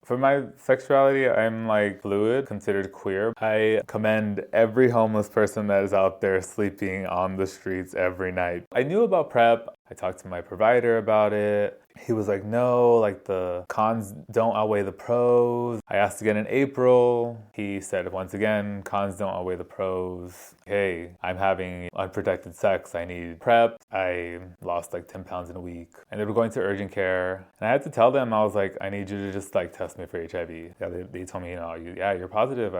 For my sexuality, I'm like fluid, considered queer. I commend every homeless person that is out there sleeping on the streets every night. I knew about PrEP. I talked to my provider about it. He was like, no, like the cons don't outweigh the pros. I asked again in April. He said, once again, cons don't outweigh the pros. Hey, I'm having unprotected sex. I need PrEP. I lost like 10 pounds in a week. And they were going to urgent care. And I had to tell them, I was like, I need you to just like test me for HIV. Yeah, they told me, you're positive.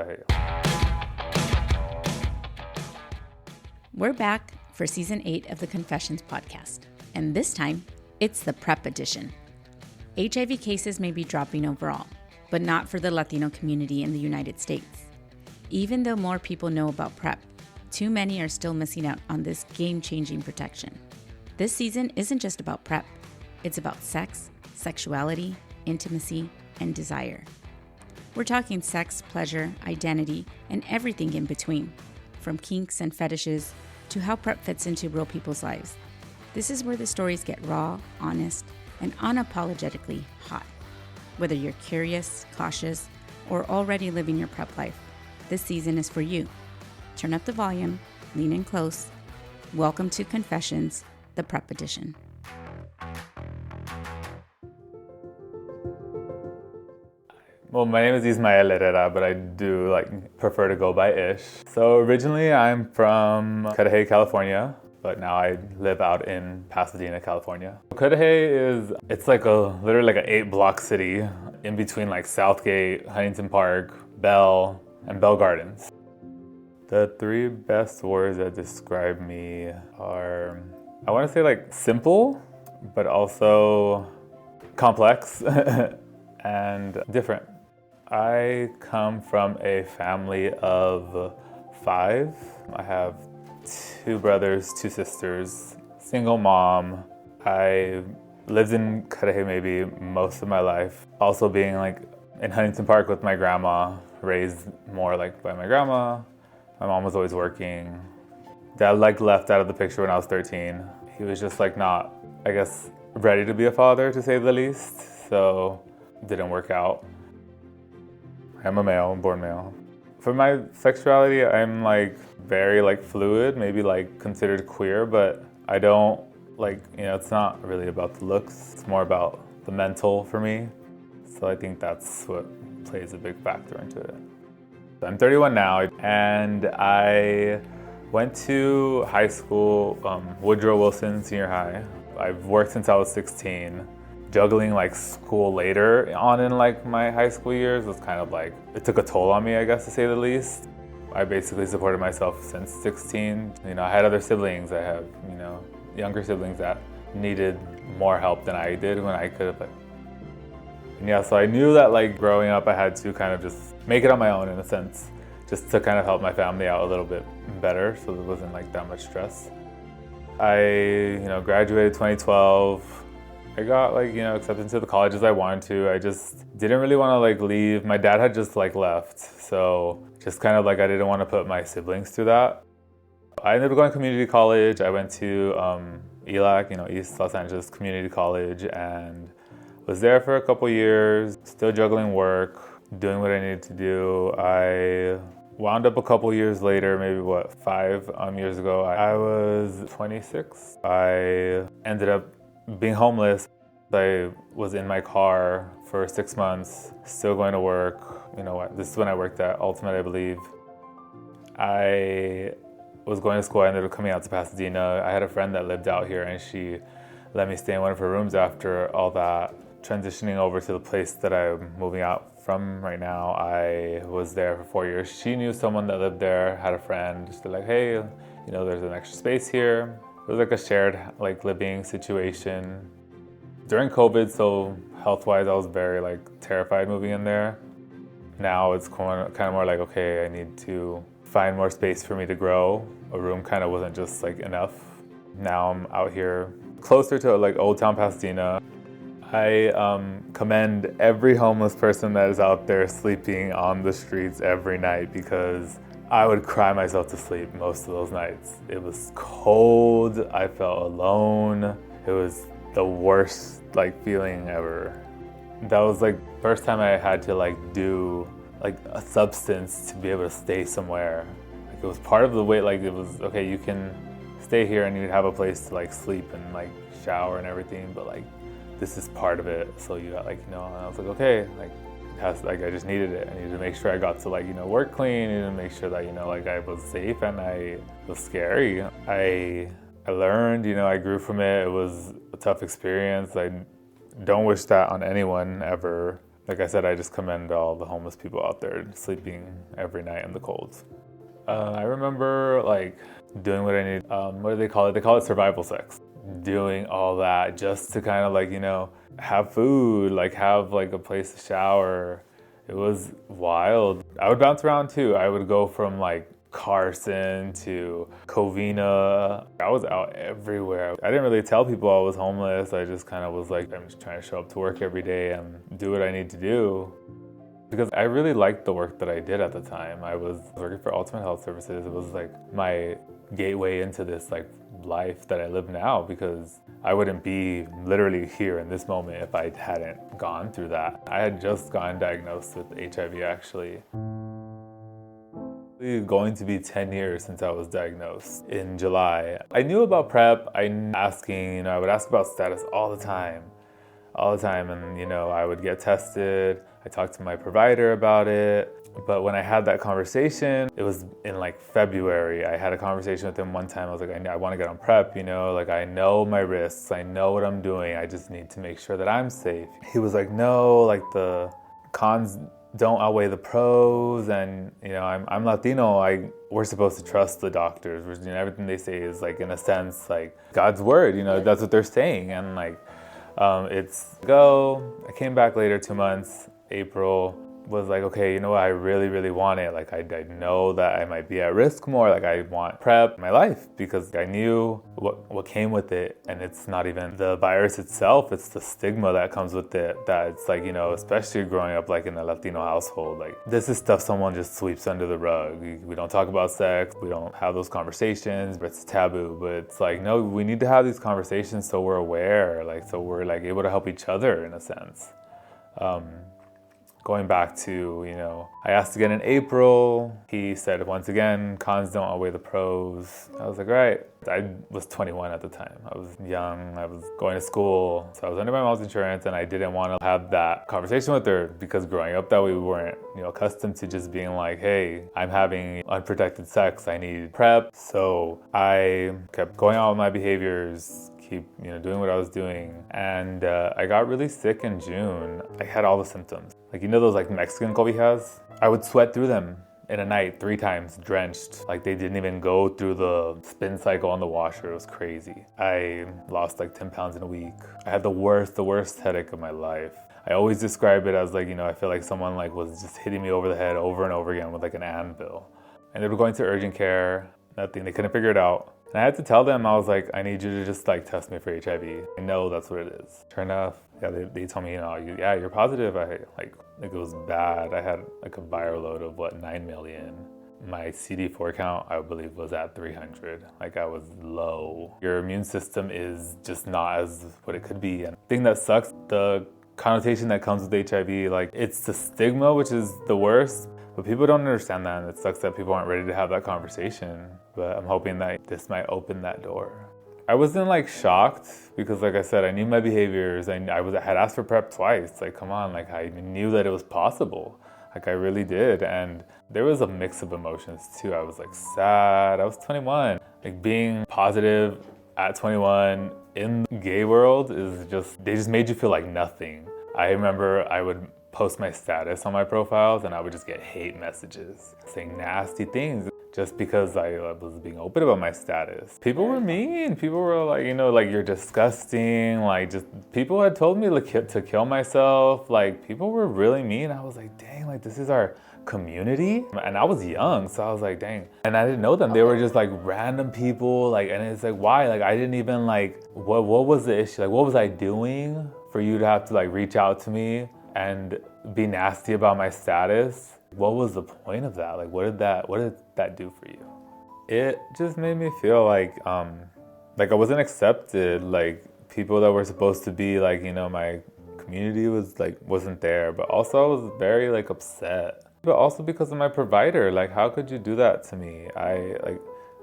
We're back for season 8 of the Confessions podcast. And this time, it's the PrEP edition. HIV cases may be dropping overall, but not for the Latino community in the United States. Even though more people know about PrEP, too many are still missing out on this game-changing protection. This season isn't just about PrEP. It's about sex, sexuality, intimacy, and desire. We're talking sex, pleasure, identity, and everything in between, from kinks and fetishes to how PrEP fits into real people's lives. This is where the stories get raw, honest, and unapologetically hot. Whether you're curious, cautious, or already living your PrEP life, this season is for you. Turn up the volume, lean in close. Welcome to Confessions, the PrEP edition. Well, my name is Ismael Herrera, but I do prefer to go by Ish. So originally I'm from Cudahy, California, but now I live out in Pasadena, California. Cudahy it's literally like an 8-block city in between like Southgate, Huntington Park, Bell, and Bell Gardens. The 3 best words that describe me are, I want to say like simple, but also complex and different. I come from a family of 5. I have 2 brothers, 2 sisters, single mom. I lived in Cudahy maybe most of my life. Also being like in Huntington Park with my grandma, raised more like by my grandma. My mom was always working. Dad left out of the picture when I was 13. He was just not, I guess, ready to be a father, to say the least. So it didn't work out. I'm a male, born male. For my sexuality, I'm very fluid, maybe considered queer, but I don't it's not really about the looks. It's more about the mental for me. So I think that's what plays a big factor into it. I'm 31 now, and I went to high school, Woodrow Wilson Senior High. I've worked since I was 16. Juggling school later on in my high school years was kind of it took a toll on me, I guess, to say the least. I basically supported myself since 16. I had other siblings. I have, younger siblings that needed more help than I did when I could have. And yeah, so I knew that growing up I had to kind of just make it on my own in a sense, just to kind of help my family out a little bit better so there wasn't that much stress. I, graduated 2012. I got accepted into the colleges I wanted to. I just didn't really want to leave. My dad had just left, so just kind of I didn't want to put my siblings through that. I ended up going to community college. I went to ELAC, East Los Angeles Community College, and was there for a couple years, still juggling work, doing what I needed to do. I wound up a couple years later, maybe 5 years ago. I was 26. I ended up being homeless. I was in my car for 6 months, still going to work. This is when I worked at Ultimate, I believe. I was going to school. I ended up coming out to Pasadena. I had a friend that lived out here, and she let me stay in one of her rooms after all that. Transitioning over to the place that I'm moving out from right now, I was there for 4 years. She knew someone that lived there, had a friend. She's like, hey, there's an extra space here. It was a shared living situation. During COVID, so health-wise, I was very terrified moving in there. Now it's kind of more okay, I need to find more space for me to grow. A room kind of wasn't just enough. Now I'm out here closer to Old Town Pasadena. I commend every homeless person that is out there sleeping on the streets every night, because I would cry myself to sleep most of those nights. It was cold, I felt alone. It was the worst feeling ever. That was like first time I had to like do like a substance to be able to stay somewhere. Like it was part of the way, like it was, okay, you can stay here and you have a place to like sleep and like shower and everything, but like this is part of it. So you got like, and I was like, okay, like it has, like I just needed it. I needed to make sure I got to like, work clean, and make sure that, like I was safe, and it was scary. I learned, I grew from it. It was a tough experience. I don't wish that on anyone ever. Like I said, I just commend all the homeless people out there sleeping every night in the cold. I remember like doing what I need. What do they call it? They call it survival sex. Doing all that just to kind of like, have food, like have like a place to shower. It was wild. I would bounce around too. I would go from like Carson to Covina. I was out everywhere. I didn't really tell people I was homeless. I just kind of was like, I'm just trying to show up to work every day and do what I need to do. Because I really liked the work that I did at the time. I was working for Ultimate Health Services. It was like my gateway into this like life that I live now, because I wouldn't be literally here in this moment if I hadn't gone through that. I had just gotten diagnosed with HIV actually. It's going to be 10 years since I was diagnosed in July. I knew about PrEP. I would ask about status all the time. And, I would get tested. I talked to my provider about it. But when I had that conversation, it was in like February. I had a conversation with him one time. I was like, I want to get on PrEP, like I know my risks. I know what I'm doing. I just need to make sure that I'm safe. He was like, no, like the cons don't outweigh the pros, and I'm Latino. We're supposed to trust the doctors. Everything they say is like, in a sense, like God's word. That's what they're saying, and like it's go. I came back later, 2 months. April was like, okay, I really, really want it. Like I know that I might be at risk more. Like I want PrEP in my life, because I knew what came with it. And it's not even the virus itself, it's the stigma that comes with it. That it's like, especially growing up like in a Latino household, like this is stuff someone just sweeps under the rug. We don't talk about sex. We don't have those conversations. It's taboo. But it's like, no, we need to have these conversations so we're aware, like so we're like able to help each other in a sense. Going back to, I asked again in April. He said, once again, cons don't outweigh the pros. I was like, right. I was 21 at the time. I was young. I was going to school. So I was under my mom's insurance, and I didn't want to have that conversation with her, because growing up that way, we weren't, accustomed to just being like, hey, I'm having unprotected sex. I need PrEP. So I kept going on with my behaviors, keep doing what I was doing, and I got really sick in June. I had all the symptoms, like those like Mexican cobijas. I would sweat through them in a night 3 times, drenched. Like they didn't even go through the spin cycle on the washer. It was crazy. I lost like 10 pounds in a week. I had the worst headache of my life. I always describe it as like, I feel like someone like was just hitting me over the head over and over again with like an anvil. And they were going to urgent care, nothing, they couldn't figure it out. And I had to tell them, I was like, I need you to just like test me for HIV. I know that's what it is. Sure enough, yeah, they told me, you're positive. Like it was bad. I had like a viral load of 9 million. My CD4 count, I believe, was at 300. Like I was low. Your immune system is just not as what it could be. And the thing that sucks, the connotation that comes with HIV, like it's the stigma, which is the worst. But people don't understand that, and it sucks that people aren't ready to have that conversation. But I'm hoping that this might open that door. I wasn't like shocked, because like I said, I knew my behaviors. I had asked for PrEP twice. Like, come on, like I knew that it was possible. Like I really did. And there was a mix of emotions too. I was like sad. I was 21. Like being positive at 21 in the gay world is they just made you feel like nothing. I remember I would post my status on my profiles, and I would just get hate messages saying nasty things just because I was being open about my status. People were mean. People were like, like you're disgusting. Like just people had told me to kill myself. Like people were really mean. I was like, dang, like this is our community. And I was young, so I was like, dang. And I didn't know them. They were just like random people. Like, and it's like, why? Like I didn't even like, what was the issue? Like what was I doing for you to have to like reach out to me and be nasty about my status? What was the point of that? Like, what did that do for you? It just made me feel like I wasn't accepted. Like people that were supposed to be like, my community wasn't there, but also I was very upset. But also because of my provider, how could you do that to me? I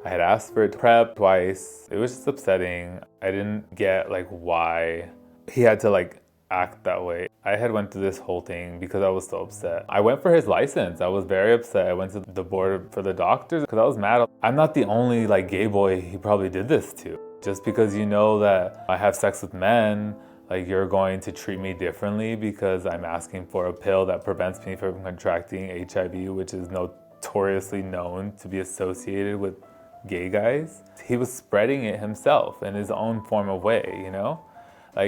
had asked for it PrEP twice. It was just upsetting. I didn't get why he had to act that way. I had went through this whole thing because I was so upset. I went for his license. I was very upset. I went to the board for the doctors because I was mad. I'm not the only gay boy he probably did this to. Just because you know that I have sex with men, you're going to treat me differently because I'm asking for a pill that prevents me from contracting HIV, which is notoriously known to be associated with gay guys. He was spreading it himself in his own form of way,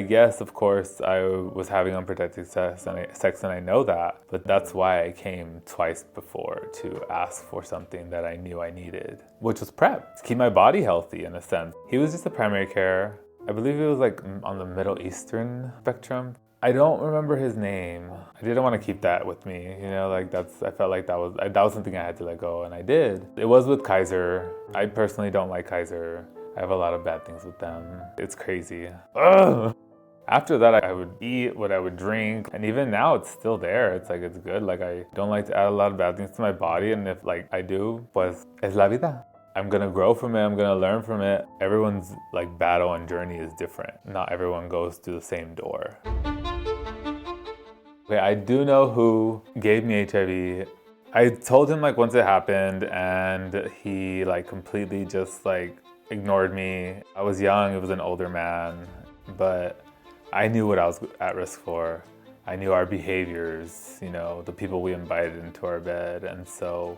yes, of course, I was having unprotected sex and I know that, but that's why I came twice before to ask for something that I knew I needed, which was PrEP, to keep my body healthy in a sense. He was just a primary care. I believe it was on the Middle Eastern spectrum. I don't remember his name. I didn't want to keep that with me, I felt like that was something I had to let go, and I did. It was with Kaiser. I personally don't like Kaiser. I have a lot of bad things with them. It's crazy. Ugh. After that, I would eat what I would drink, and even now it's still there. It's it's good. I don't like to add a lot of bad things to my body, and if I do, pues es la vida. I'm gonna grow from it, I'm gonna learn from it. Everyone's battle and journey is different. Not everyone goes through the same door. Okay, I do know who gave me HIV. I told him once it happened, and he completely just ignored me. I was young, it was an older man, but I knew what I was at risk for. I knew our behaviors, the people we invited into our bed, and so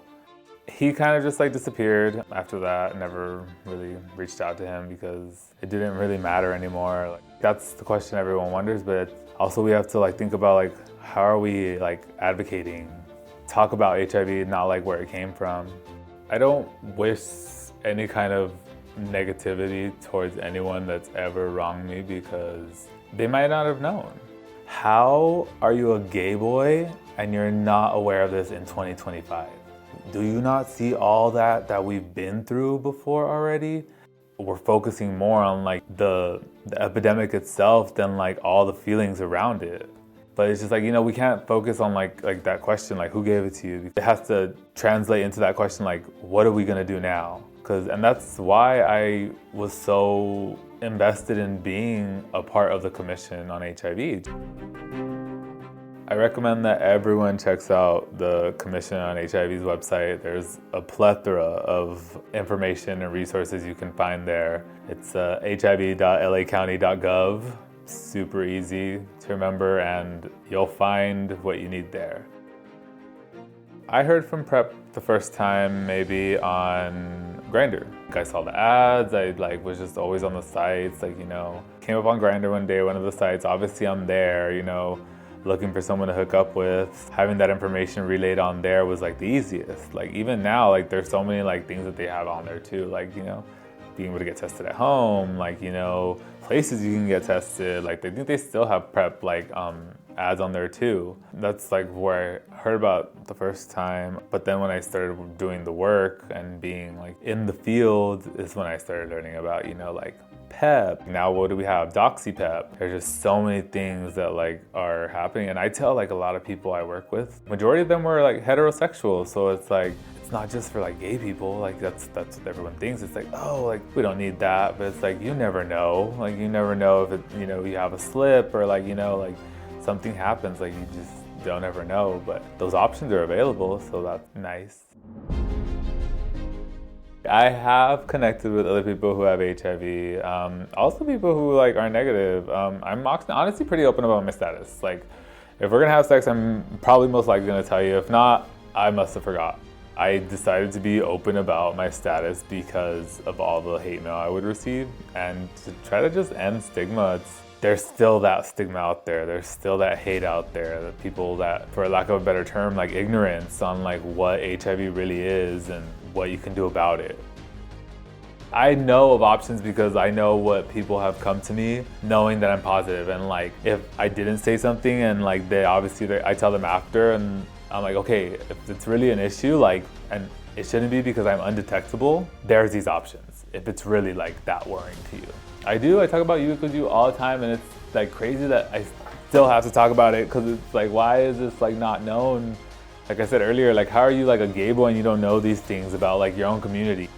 he kind of just disappeared after that. Never really reached out to him because it didn't really matter anymore. That's the question everyone wonders, but also we have to think about how are we advocating, talk about HIV, not where it came from. I don't wish any kind of negativity towards anyone that's ever wronged me because they might not have known. How are you a gay boy and you're not aware of this in 2025? Do you not see all that we've been through before already? We're focusing more on the epidemic itself than all the feelings around it. But it's just we can't focus on that question, who gave it to you? It has to translate into that question, what are we gonna do now? And that's why I was so invested in being a part of the Commission on HIV. I recommend that everyone checks out the Commission on HIV's website. There's a plethora of information and resources you can find there. It's hiv.lacounty.gov. Super easy to remember, and you'll find what you need there. I heard from PrEP the first time maybe on Grindr. I saw the ads, I was just always on the sites, came up on Grindr one day, one of the sites. Obviously I'm there, looking for someone to hook up with. Having that information relayed on there was the easiest. Even now, there's so many things that they have on there too, being able to get tested at home, places you can get tested. I think they still have PrEP ads on there too. That's where I heard about the first time. But then when I started doing the work and being in the field is when I started learning about, PEP. Now what do we have? DoxyPEP. There's just so many things that are happening. And I tell a lot of people I work with, majority of them were heterosexual. So it's it's not just for gay people. That's what everyone thinks. It's oh, we don't need that. But it's you never know. You never know if it, you have a slip or something happens. You just don't ever know. But those options are available, so that's nice. I have connected with other people who have HIV, also people who are negative. I'm honestly pretty open about my status. If we're gonna have sex, I'm probably most likely gonna tell you. If not, I must have forgot. I decided to be open about my status because of all the hate mail I would receive, and to try to just end stigma. There's still that stigma out there. There's still that hate out there. The people that, for lack of a better term, ignorance on what HIV really is and what you can do about it. I know of options because I know what people have come to me knowing that I'm positive, and if I didn't say something and they obviously I tell them after, and I'm okay, if it's really an issue and it shouldn't be because I'm undetectable, there's these options if it's really that worrying to you. I talk about you because you all the time, and it's crazy that I still have to talk about it because it's like, why is this like not known? Like I said earlier, like how are you like a gay boy and you don't know these things about like your own community?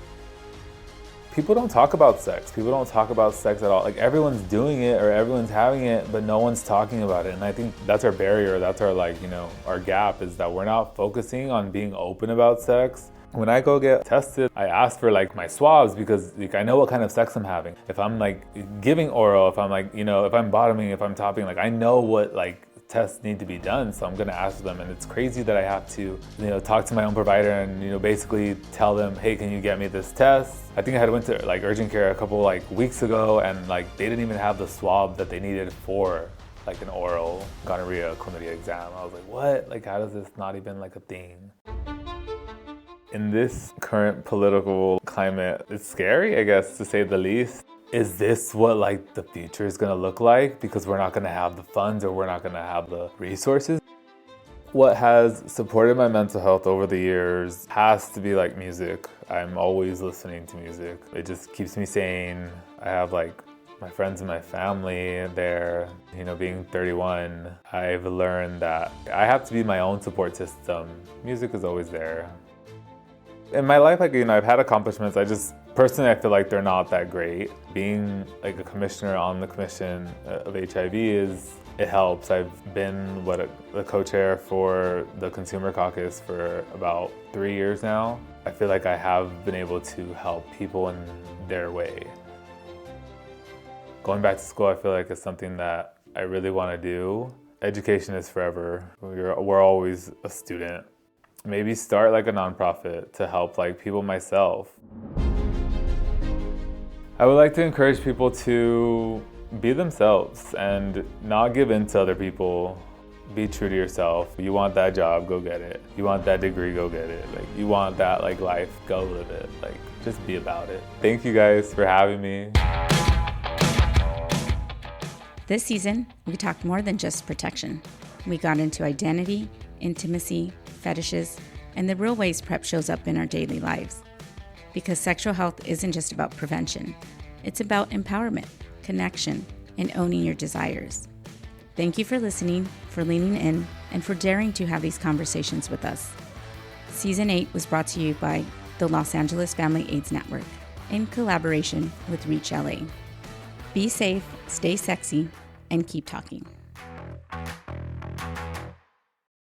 People don't talk about sex. People don't talk about sex at all. Like everyone's doing it or everyone's having it, but no one's talking about it. And I think that's our barrier. That's our like, our gap is that we're not focusing on being open about sex. When I go get tested, I ask for like my swabs because like I know what kind of sex I'm having. If I'm like giving oral, if I'm like, if I'm bottoming, if I'm topping, like I know what like tests need to be done, so I'm gonna ask them. And it's crazy that I have to, talk to my own provider and, basically tell them, hey, can you get me this test? I think I had went to like urgent care a couple like weeks ago and like they didn't even have the swab that they needed for like an oral gonorrhea chlamydia exam. I was like, what? Like, how does this not even like a thing? In this current political climate, it's scary, I guess, to say the least. Is this what like the future is gonna look like? Because we're not gonna have the funds or we're not gonna have the resources. What has supported my mental health over the years has to be like music. I'm always listening to music. It just keeps me sane. I have like my friends and my family there. Being 31, I've learned that I have to be my own support system. Music is always there. In my life, like, I've had accomplishments. Personally, I feel like they're not that great. Being like a commissioner on the commission of HIV it helps. I've been the co-chair for the Consumer Caucus for about 3 years now. I feel like I have been able to help people in their way. Going back to school, I feel like it's something that I really want to do. Education is forever. We're always a student. Maybe start like a nonprofit to help like people myself. I would like to encourage people to be themselves and not give in to other people. Be true to yourself. You want that job, go get it. You want that degree, go get it. Like you want that like life, go live it. Like just be about it. Thank you guys for having me. This season, we talked more than just protection. We got into identity, intimacy, fetishes, and the real ways PrEP shows up in our daily lives. Because sexual health isn't just about prevention. It's about empowerment, connection, and owning your desires. Thank you for listening, for leaning in, and for daring to have these conversations with us. Season 8 was brought to you by the Los Angeles Family AIDS Network in collaboration with Reach LA. Be safe, stay sexy, and keep talking.